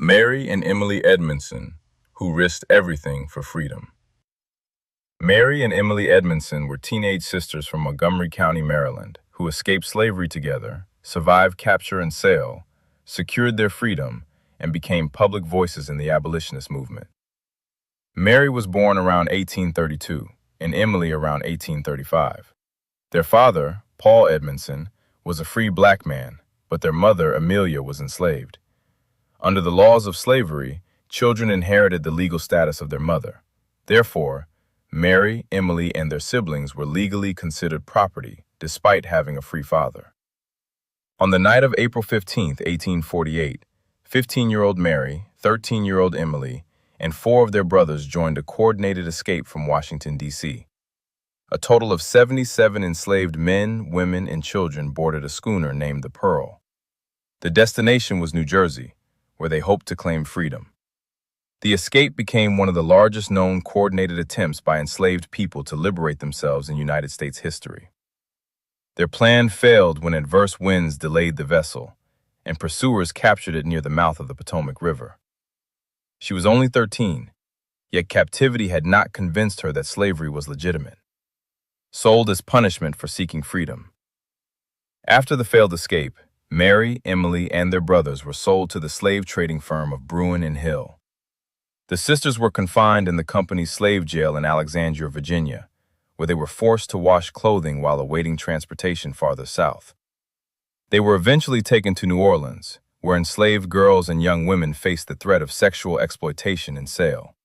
Mary and Emily Edmonson, who risked everything for freedom. Mary and Emily Edmonson were teenage sisters from Montgomery County, Maryland, who escaped slavery together, survived capture and sale, secured their freedom, and became public voices in the abolitionist movement. Mary was born around 1832, and Emily around 1835. Their father, Paul Edmonson, was a free black man, but their mother, Amelia, was enslaved. Under the laws of slavery, children inherited the legal status of their mother. Therefore, Mary, Emily, and their siblings were legally considered property, despite having a free father. On the night of April 15, 1848, 15-year-old Mary, 13-year-old Emily, and 4 of their brothers joined a coordinated escape from Washington, D.C. A total of 77 enslaved men, women, and children boarded a schooner named the Pearl. The destination was New Jersey, where they hoped to claim freedom. The escape became one of the largest known coordinated attempts by enslaved people to liberate themselves in United States history. Their plan failed when adverse winds delayed the vessel, and pursuers captured it near the mouth of the Potomac River. She was only 13, yet captivity had not convinced her that slavery was legitimate. Sold as punishment for seeking freedom. After the failed escape, Mary, Emily, and their brothers were sold to the slave trading firm of Bruin and Hill. The sisters were confined in the company's slave jail in Alexandria, Virginia, where they were forced to wash clothing while awaiting transportation farther south. They were eventually taken to New Orleans, where enslaved girls and young women faced the threat of sexual exploitation and sale.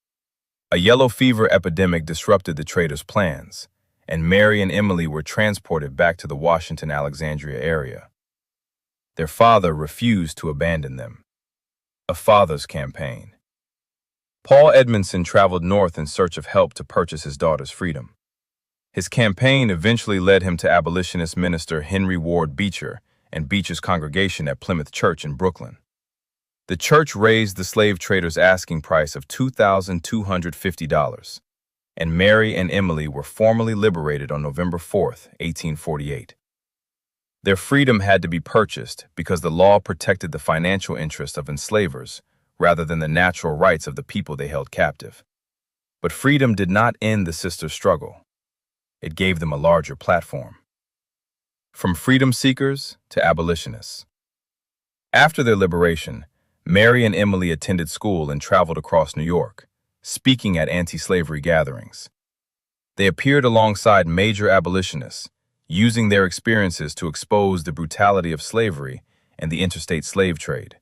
A yellow fever epidemic disrupted the traders' plans, and Mary and Emily were transported back to the Washington-Alexandria area. Their father refused to abandon them. A father's campaign. Paul Edmonson traveled north in search of help to purchase his daughter's freedom. His campaign eventually led him to abolitionist minister Henry Ward Beecher and Beecher's congregation at Plymouth Church in Brooklyn. The church raised the slave traders' asking price of $2,250, and Mary and Emily were formally liberated on November 4, 1848. Their freedom had to be purchased because the law protected the financial interests of enslavers rather than the natural rights of the people they held captive. But freedom did not end the sisters' struggle. It gave them a larger platform. From freedom seekers to abolitionists. After their liberation, Mary and Emily attended school and traveled across New York, speaking at anti-slavery gatherings. They appeared alongside major abolitionists, using their experiences to expose the brutality of slavery and the interstate slave trade.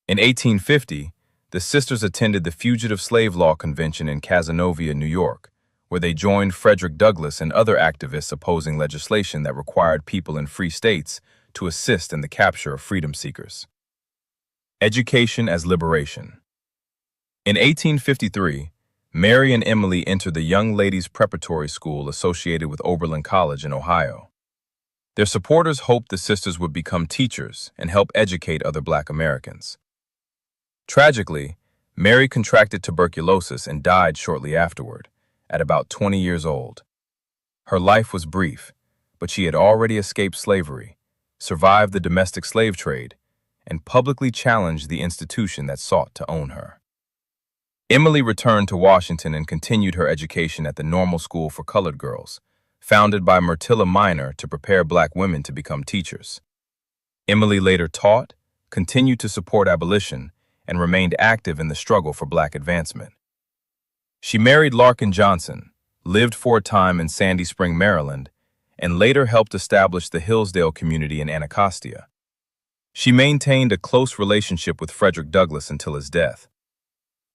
In 1850, the sisters attended the Fugitive Slave Law Convention in Cazenovia, New York, where they joined Frederick Douglass and other activists opposing legislation that required people in free states to assist in the capture of freedom seekers. Education as liberation. In 1853, Mary and Emily entered the Young Ladies Preparatory School associated with Oberlin College in Ohio. Their supporters hoped the sisters would become teachers and help educate other Black Americans. Tragically, Mary contracted tuberculosis and died shortly afterward, at about 20 years old. Her life was brief, but she had already escaped slavery, survived the domestic slave trade, and publicly challenged the institution that sought to own her. Emily returned to Washington and continued her education at the Normal School for Colored Girls, founded by Myrtilla Minor to prepare Black women to become teachers. Emily later taught, continued to support abolition, and remained active in the struggle for Black advancement. She married Larkin Johnson, lived for a time in Sandy Spring, Maryland, and later helped establish the Hillsdale community in Anacostia. She maintained a close relationship with Frederick Douglass until his death.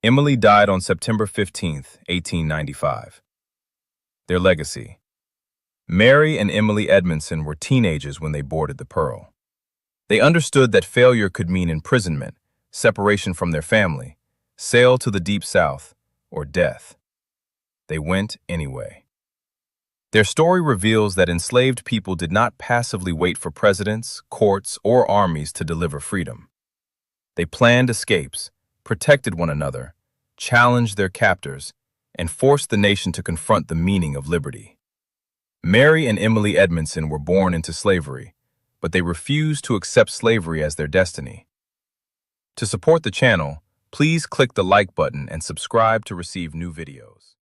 Emily died on September 15, 1895. Their legacy. Mary and Emily Edmonson were teenagers when they boarded the Pearl. They understood that failure could mean imprisonment, separation from their family, sale to the Deep South, or death. They went anyway. Their story reveals that enslaved people did not passively wait for presidents, courts, or armies to deliver freedom. They planned escapes, protected one another, challenged their captors, and forced the nation to confront the meaning of liberty. Mary and Emily Edmonson were born into slavery, but they refused to accept slavery as their destiny. To support the channel, please click the like button and subscribe to receive new videos.